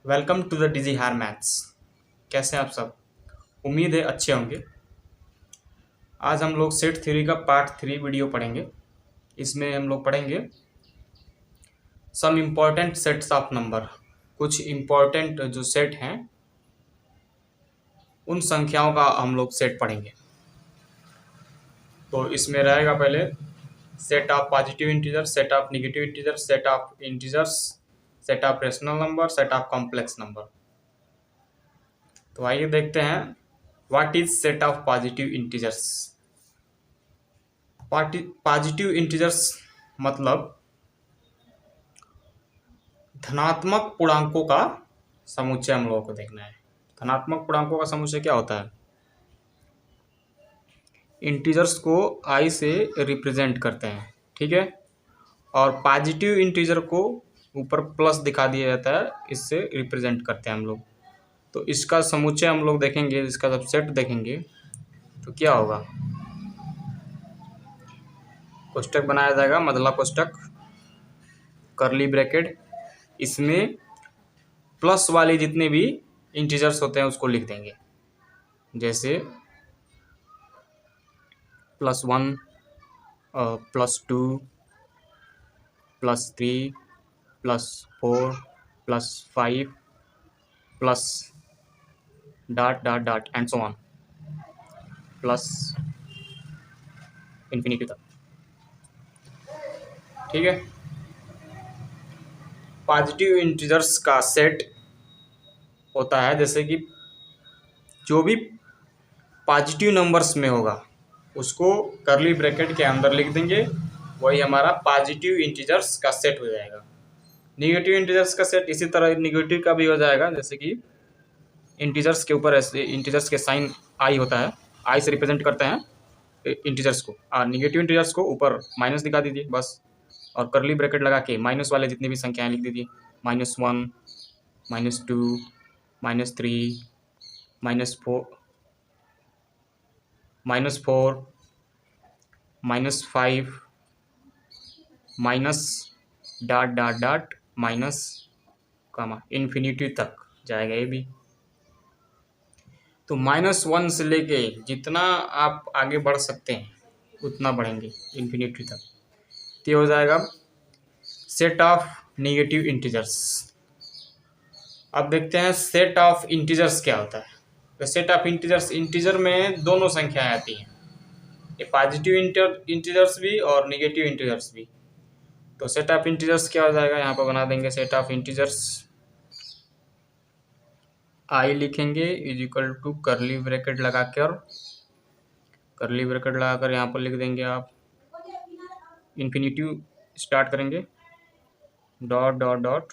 Welcome to the डिजी हार maths. कैसे हैं आप सब? उम्मीद है अच्छे होंगे। आज हम लोग सेट थ्री का पार्ट 3 वीडियो पढ़ेंगे। इसमें हम लोग पढ़ेंगे some important sets of number. कुछ इम्पॉर्टेंट जो सेट हैं उन संख्याओं का हम लोग सेट पढ़ेंगे। तो इसमें रहेगा पहले set of positive integer, set of negative integer, set of integers, set of rational number, set of complex number. तो आइए देखते हैं what is set of positive integers. Positive integers मतलब धनात्मक पूर्णांकों का समुच्चय हम लोगों को देखना है। धनात्मक पूर्णांकों का समुच्चय क्या होता है? इंटीजर्स को आई से रिप्रेजेंट करते हैं, ठीक है। और पॉजिटिव इंटीजर को ऊपर प्लस दिखा दिया जाता है, इससे रिप्रेजेंट करते हैं हम लोग। तो इसका समुच्चय हम लोग देखेंगे, इसका जब सेट देखेंगे तो क्या होगा। कोष्टक बनाया जाएगा, मधला कोष्टक, करली ब्रैकेट, इसमें प्लस वाले जितने भी इंटीजर्स होते हैं उसको लिख देंगे। जैसे +1, +2, +3, +4, +5, plus dot dot dot and so on, plus infinity तक, ठीक है। पॉजिटिव इंटीजर्स का सेट होता है, जैसे कि जो भी पॉजिटिव नंबर्स में होगा उसको करली ब्रैकेट के अंदर लिख देंगे, वही हमारा पॉजिटिव इंटीजर्स का सेट हो जाएगा। निगेटिव इंटीजर्स का सेट इसी तरह निगेटिव का भी हो जाएगा, जैसे कि इंटीजर्स के ऊपर ऐसे इंटीजर्स के साइन आई होता है, आई से रिप्रेजेंट करते हैं इंटीजर्स को, और निगेटिव इंटीजर्स को ऊपर माइनस दिखा दीजिए बस, और करली ब्रैकेट लगा के माइनस वाले जितनी भी संख्याएं लिख दीजिए, -1, -2, -3, -4, -5, minus dot dot dot minus comma infinity तक जाएगा ये भी। तो -1 से लेके जितना आप आगे बढ़ सकते हैं उतना बढ़ेंगे इन्फिनिटी तक। तो ये हो जाएगा सेट ऑफ निगेटिव इंटीजर्स। अब देखते हैं सेट ऑफ इंटीजर्स क्या होता है। तो सेट ऑफ इंटीजर्स, इंटीजर में दोनों संख्याएं आती हैं, ये पॉजिटिव इंटीजर्स भी और निगेटिव इंटीजर्स भी। तो सेट ऑफ इंटीजर्स क्या हो जाएगा, यहाँ पर बना देंगे सेट ऑफ इंटीजर्स, आई लिखेंगे = करली ब्रैकेट लगाकर, यहाँ पर लिख देंगे आप इन्फिनिटी स्टार्ट करेंगे, डॉट डॉट डॉट,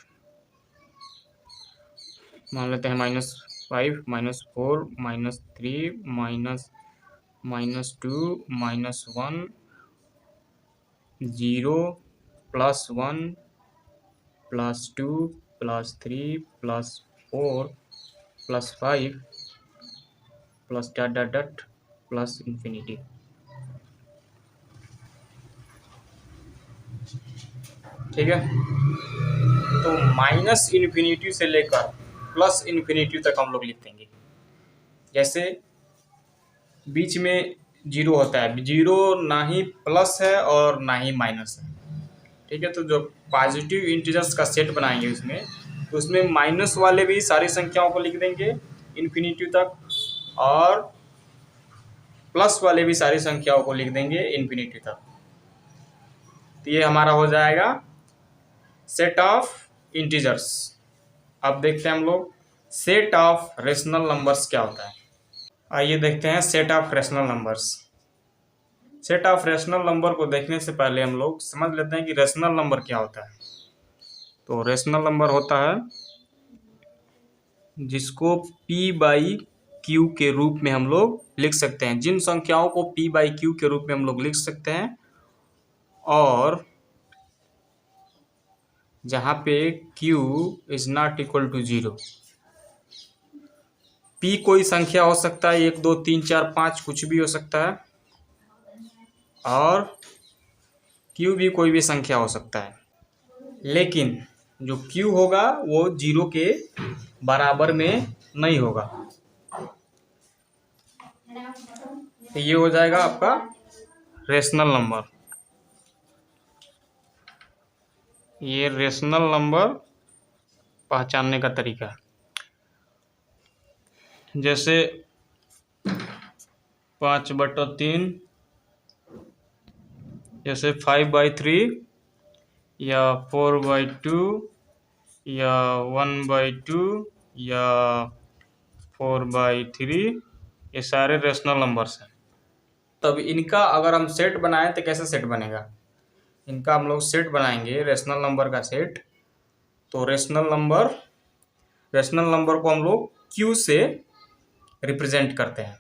मान लेते हैं -5, -4, -3, -2, -1, 0, +1, +2, +3, +4, +5, plus dot dot dot plus infinity. ठीक है, तो -इन्फिनिटी से लेकर +इन्फिनिटी तक हम लोग लिख देंगे। जैसे बीच में 0 होता है, 0 ना ही प्लस है और ना ही माइनस है, ठीक है। तो जो पॉजिटिव इंटीजर्स का सेट बनाएंगे उसमें, तो उसमें माइनस वाले भी सारी संख्याओं को लिख देंगे इन्फिनिटी तक, और प्लस वाले भी सारी संख्याओं को लिख देंगे इन्फिनिटी तक। तो ये हमारा हो जाएगा सेट ऑफ इंटीजर्स। अब देखते हैं हम लोग सेट ऑफ रेशनल नंबर्स क्या होता है। आइए देखते हैं set of rational numbers. Set of rational number को देखने से पहले हम लोग समझ लेते हैं कि रेशनल नंबर क्या होता है। तो रेशनल नंबर होता है जिसको P/Q के रूप में हम लोग लिख सकते हैं, जिन संख्याओं को P/Q के रूप में हम लोग लिख सकते हैं, और जहाँ पे Q is not equal to 0। P कोई संख्या हो सकता है, 1 2 3 4 5 कुछ भी हो सकता है, और Q भी कोई भी संख्या हो सकता है। लेकिन जो Q होगा वो 0 के बराबर में नहीं होगा। तो ये हो जाएगा आपका रेशनल नंबर। ये रेशनल नंबर पहचानने का तरीका है। जैसे 5/3, जैसे 5/3 या 4/2 या 1/2 या 4/3, ये सारे रेशनल नंबर्स हैं। तब इनका अगर हम सेट बनाएं तो कैसे सेट बनेगा? इनका हम लोग सेट बनाएंगे, रेशनल नंबर का सेट। तो रेशनल नंबर को हम लोग Q से रिप्रेजेंट करते हैं।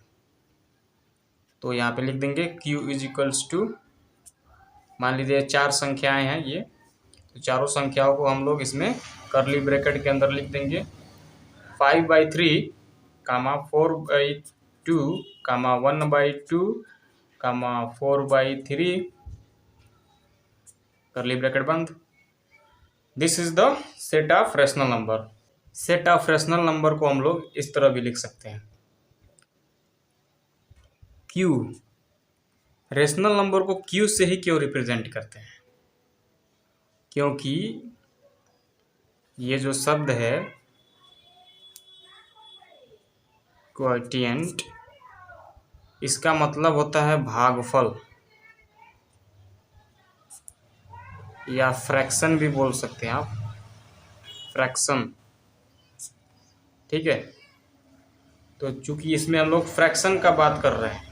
तो यहाँ पे लिख देंगे Q इज इक्वल्स टू, मान लीजिए 4 संख्याएं हैं ये, तो चारों संख्याओं को हम लोग इसमें कर्ली ब्रैकेट के अंदर लिख देंगे। 5/3, 4/2, 1/2, 4/3, कर्ली ब्रैकेट बंद। This is the set of rational number. Set of rational number को हम लोग इस तरह भी लिख सकते हैं। Q, रेशनल नंबर को Q से ही क्यों रिप्रेजेंट करते हैं? क्योंकि ये जो शब्द है क्वोटिएंट, इसका मतलब होता है भागफल या फ्रैक्शन भी बोल सकते हैं आप, फ्रैक्शन। ठीक है, तो चूंकि इसमें हम लोग फ्रैक्शन का बात कर रहे हैं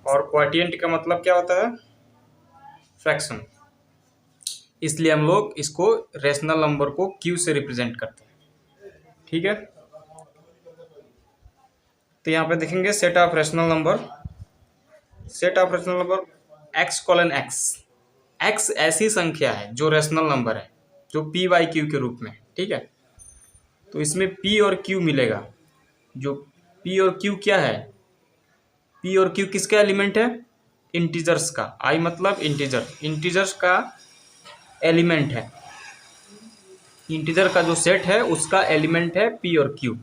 और क्वोटिएंट का मतलब क्या होता है? फ्रैक्शन। इसलिए हम लोग इसको रेशनल नंबर को Q से रिप्रेजेंट करते हैं। ठीक है, तो यहाँ पे देखेंगे set of rational number. Set of rational number x:x। x ऐसी संख्या है जो रेशनल नंबर है, जो p/q के रूप में। ठीक है, तो इसमें p और q मिलेगा। जो p और q क्या है? p और q किसका एलिमेंट है? इंटीजर्स का। i मतलब इंटीजर, इंटीजर्स का एलिमेंट है। इंटीजर का जो सेट है उसका एलिमेंट है p और q।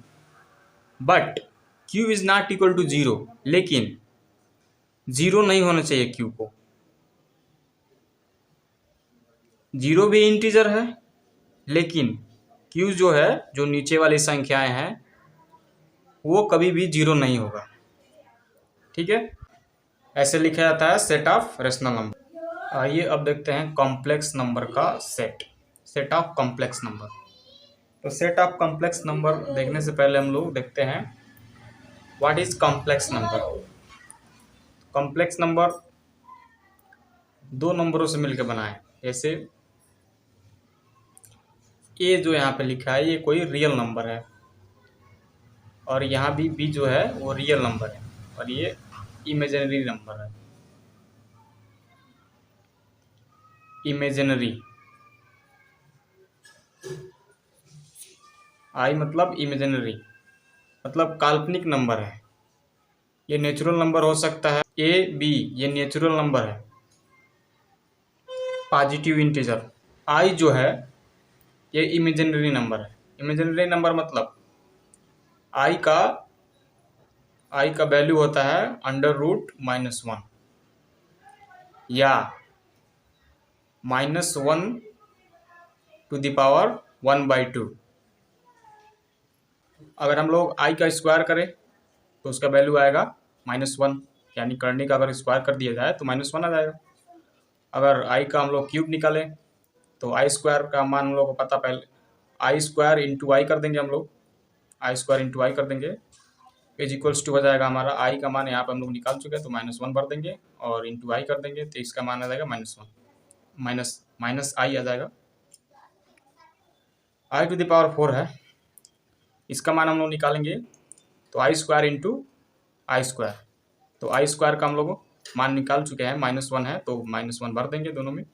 But q is not equal to 0, लेकिन 0 नहीं होना चाहिए q को। 0 भी इंटीजर है, लेकिन q जो है, जो नीचे वाली संख्याएं हैं, वो कभी भी 0 नहीं होगा। ठीक है, ऐसे लिखा जाता है सेट ऑफ रेशनल नंबर। आइए अब देखते हैं कॉम्प्लेक्स नंबर का set, set of complex number. तो सेट ऑफ कॉम्प्लेक्स नंबर देखने से पहले हम लोग देखते हैं what is complex number. Complex number दो नंबरों से मिलकर बना है। जैसे ए जो यहाँ पे लिखा है, ये कोई रियल नंबर है, और यहाँ भी बी जो है वो रियल नंबर है, और ये इमेजिनरी नंबर है। इमेजिनरी, आई मतलब इमेजिनरी, मतलब काल्पनिक नंबर है। ये नेचुरल नंबर हो सकता है, ए बी ये नेचुरल नंबर है, पॉजिटिव इंटीजर। आई जो है ये इमेजिनरी नंबर है। इमेजिनरी नंबर मतलब आई का वैल्यू होता है √-1 या -1⁻²। अगर हम लोग आई का स्क्वायर करें तो उसका वैल्यू आएगा -1, यानी करने का अगर स्क्वायर कर दिया जाए तो -1 आ जाएगा। अगर आई का हम लोग क्यूब निकालें तो आई स्क्वायर का मान हम लोग को पता, पहले आई स्क्वायर इंटू आई कर देंगे हम लोग, आई स्क्वायर इंटू आई कर देंगे, इज इक्वल्स टू हो जाएगा हमारा आई का मान यहाँ पे हम लोग निकाल चुके हैं, तो -1 भर देंगे और इंटू आई कर देंगे, तो इसका मान आ जाएगा -1, माइनस आई आ जाएगा। i⁴ है, इसका मान हम लोग निकालेंगे तो आई स्क्वायर इंटू आई स्क्वायर, तो आई स्क्वायर का हम लोग मान निकाल चुके हैं, -1 है तो -1 भर देंगे दोनों में।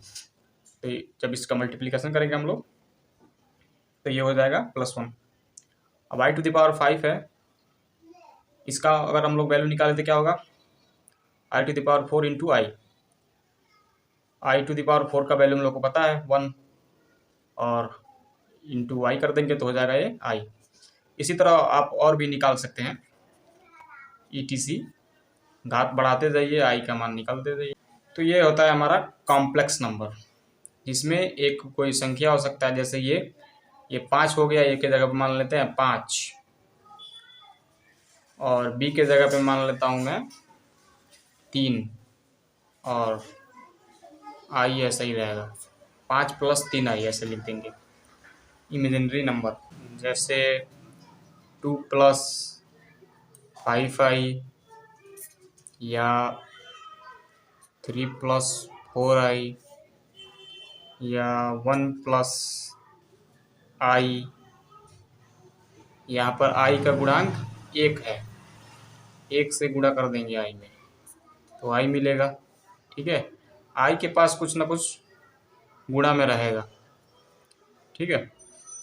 तो जब इसका मल्टीप्लिकेशन करेंगे हम लोग तो ये हो जाएगा +1। अब i⁵ है, इसका अगर हम लोग वैल्यू निकालें तो क्या होगा? i⁴ इंटू आई। i⁴ का वैल्यू हम लोग को पता है 1, और इंटू आई कर देंगे तो हो जाएगा ये आई। इसी तरह आप और भी निकाल सकते हैं, ETC घात बढ़ाते जाइए, आई का मान निकालते जाइए। तो ये होता है हमारा कॉम्प्लेक्स नंबर, जिसमें एक कोई संख्या हो सकता है, जैसे ये 5 हो गया, ए के जगह पे मान लेते हैं 5, और बी के जगह पे मान लेता हूँ मैं 3, और आई ऐसा ही रहेगा, 5 + 3 आई ऐसे लिख देंगे इमेजिनरी नंबर। जैसे 2 + 5 आई, या 3 + 4 आई, या 1 + आई। यहाँ पर आई का गुणांक 1 है, 1 से गुणा कर देंगे आई में तो आई मिलेगा। ठीक है, आई के पास कुछ ना कुछ गुणा में रहेगा। ठीक है,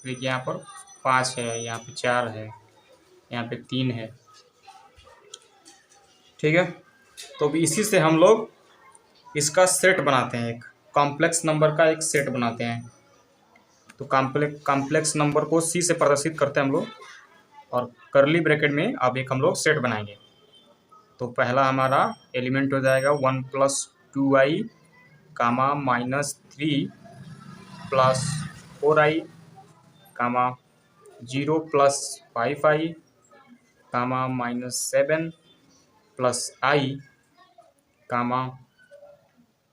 देखिए यहाँ पर 5 है, यहाँ पे 4 है, यहाँ पे 3 है। ठीक है, तो अब इसी से हम लोग इसका सेट बनाते हैं, एक कॉम्प्लेक्स नंबर का एक सेट बनाते हैं। तो कॉम्प्लेक्स नंबर को सी से प्रदर्शित करते हैं हम लोग, और कर्ली ब्रैकेट में अब एक हम लोग सेट बनाएंगे। तो पहला हमारा एलिमेंट हो जाएगा 1 + 2i, -3 + 4i, 0 + 5i, -7 + i,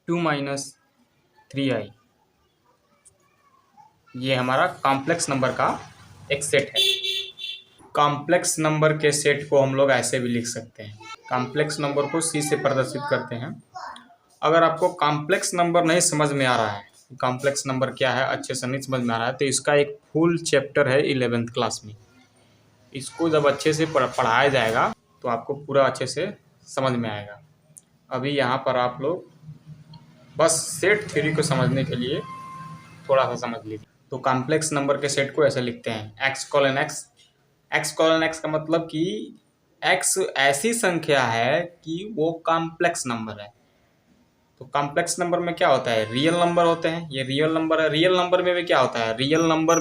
2 - 3i। ये हमारा कॉम्प्लेक्स नंबर का एक सेट है। कॉम्प्लेक्स नंबर के सेट को हम लोग ऐसे भी लिख सकते हैं, कॉम्प्लेक्स नंबर को सी से प्रदर्शित करते हैं। अगर आपको कॉम्प्लेक्स नंबर नहीं समझ में आ रहा है, कॉम्प्लेक्स नंबर क्या है अच्छे से नहीं समझ में आ रहा है, तो इसका एक फुल चैप्टर है 11th क्लास में। इसको जब अच्छे से पढ़ाया जाएगा तो आपको पूरा अच्छे से समझ में आएगा। अभी यहाँ पर आप लोग बस सेट थ्योरी को समझने के लिए थोड़ा सा समझ लीजिए। तो कॉम्प्लेक्स नंबर के सेट को ऐसे लिखते हैं, x colon x। x colon x का मतलब कि x ऐसी संख्या है कि वो कॉम्प्लेक्स नंबर है। तो कॉम्प्लेक्स नंबर में क्या होता है, रियल नंबर होते हैं, ये रियल नंबर है। रियल नंबर में भी क्या होता है, रियल नंबर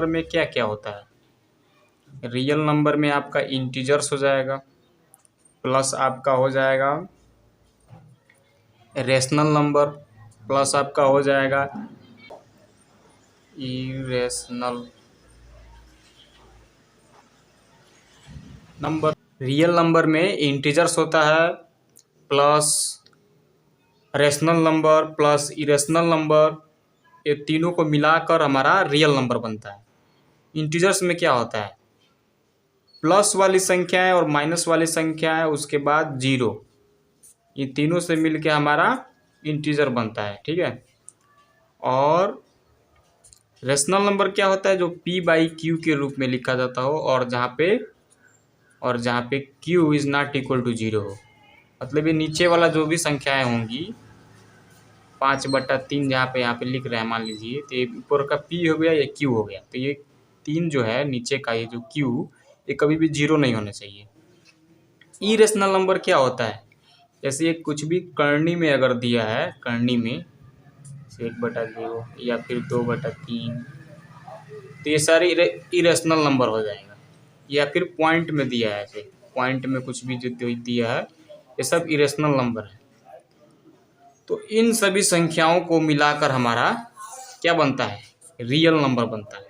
में क्या क्या होता है, रियल नंबर में आपका इंटीजर्स हो जाएगा, प्लस आपका हो जाएगा रेशनल नंबर, प्लस आपका हो जाएगा इरेशनल नंबर। रियल नंबर में इंटीजर्स होता है, plus rational number, plus irrational number, ये तीनों को मिलाकर हमारा रियल नंबर बनता है। इंटीजर्स में क्या होता है, प्लस वाली संख्याएं और माइनस वाली संख्याएं, उसके बाद 0, ये तीनों से मिलके हमारा इंटीजर बनता है। ठीक है, और रेशनल नंबर क्या होता है, जो p/q के रूप में लिखा जाता हो, और जहाँ पे q is not equal to 0 हो। मतलब ये नीचे वाला जो भी संख्याएं होंगी 5/3 यहाँ पे लिख रहे हैं मान लीजिए, तो ये ऊपर का p हो गया, ये q हो गया, तो ये 3 जो है नीचे का ये जो q, ये कभी भी 0 नहीं होने चाहिए। इरेशनल नंबर क्या होता है, जैसे ये कुछ भी करनी में अगर दिया है, करनी में 1/0 या फिर 2/3, तो ये सारे इरेशनल नंबर हो जाएगा। या फिर पॉइंट में दिया है, ऐसे पॉइंट में कुछ भी जो दिया है, ये सब इरेशनल नंबर है। तो इन सभी संख्याओं को मिलाकर हमारा क्या बनता है, रियल नंबर बनता है।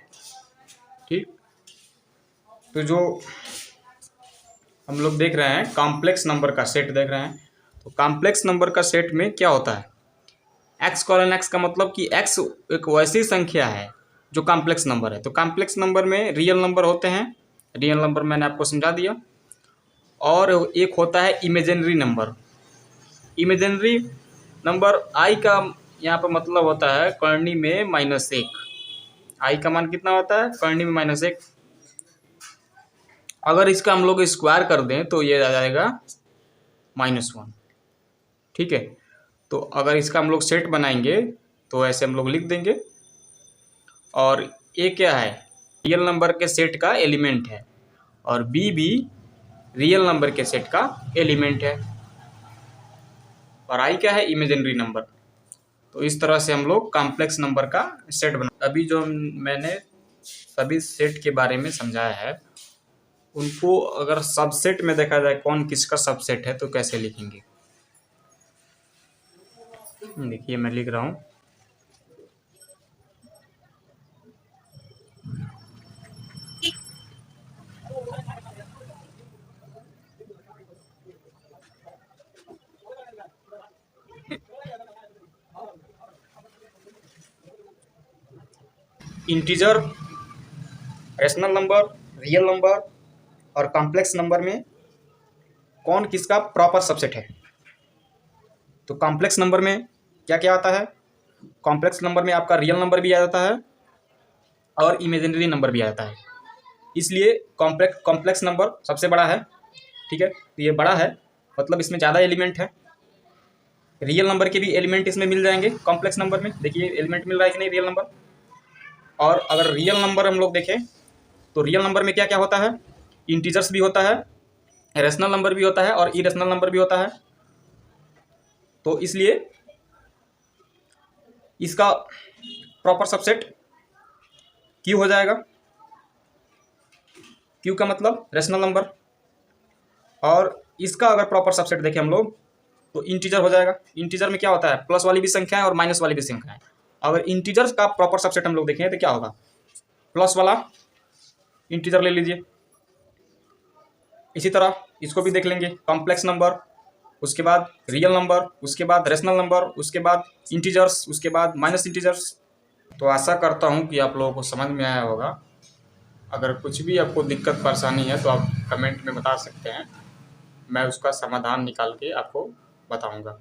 ठीक, तो जो हम लोग देख रहे हैं कॉम्प्लेक्स नंबर का सेट देख रहे हैं, तो कॉम्प्लेक्स नंबर का सेट में क्या होता है, x कॉलन x का मतलब कि x एक वैसी संख्या है जो कॉम्प्लेक्स नंबर है। तो कॉम्प्लेक्स नंबर में रियल नंबर होते हैं, रियल नंबर मैंने आपको समझा दिया, और एक होता है इमेजिनरी नंबर। इमेजिनरी नंबर आई का यहाँ पर मतलब होता है करनी में -1। आई का मान कितना होता है, करनी में -1। अगर इसका हम लोग स्क्वायर कर दें तो ये आ जाएगा -1। ठीक है, तो अगर इसका हम लोग सेट बनाएंगे तो ऐसे हम लोग लिख देंगे, और ए क्या है, रियल नंबर के सेट का एलिमेंट है, और बी भी रियल नंबर के सेट का एलिमेंट है, और आई क्या है, इमेजिनरी नंबर। तो इस तरह से हम लोग कॉम्प्लेक्स नंबर का सेट बना। अभी जो मैंने सभी सेट के बारे में समझाया है, उनको अगर सबसेट में देखा जाए कौन किसका सबसेट है तो कैसे लिखेंगे। देखिए मैं लिख रहा हूँ, integer, rational number, real number और कॉम्प्लेक्स नंबर में कौन किसका प्रॉपर सबसेट है। तो कॉम्प्लेक्स नंबर में क्या क्या आता है? कॉम्प्लेक्स नंबर में आपका रियल नंबर भी आ जाता है और इमेजिनरी नंबर भी आ जाता है। इसलिए कॉम्प्लेक्स नंबर सबसे बड़ा है, ठीक है। तो ये बड़ा है मतलब इसमें ज़्यादा एलिमेंट है। रियल नंबर के भी एलिमेंट इसमें मिल जाएंगे कॉम्प्लेक्स नंबर में। देखिए एलिमेंट मिल रहा है कि नहीं रियल नंबर। और अगर रियल नंबर हम लोग देखें तो रियल नंबर में क्या क्या होता है? इंटीजर्स भी होता है, रेशनल नंबर भी होता है और इरेशनल नंबर भी होता है। तो इसलिए इसका प्रॉपर सबसेट क्यू हो जाएगा। क्यू का मतलब रेशनल नंबर। और इसका अगर प्रॉपर सबसेट देखें हम लोग तो इंटीजर हो जाएगा। इंटीजर में क्या होता है? प्लस वाली भी संख्या है और माइनस वाली भी संख्या है। अगर इंटीजर्स का प्रॉपर सबसेट हम लोग देखें तो क्या होगा? प्लस वाला इंटीजर ले लीजिए। इसी तरह इसको भी देख लेंगे, कॉम्प्लेक्स नंबर, उसके बाद रियल नंबर, उसके बाद रेशनल नंबर, उसके बाद इंटीजर्स, उसके बाद माइनस इंटीजर्स। तो आशा करता हूँ कि आप लोगों को समझ में आया होगा। अगर कुछ भी आपको दिक्कत परेशानी है तो आप कमेंट में बता सकते हैं, मैं उसका समाधान निकाल के आपको बताऊँगा।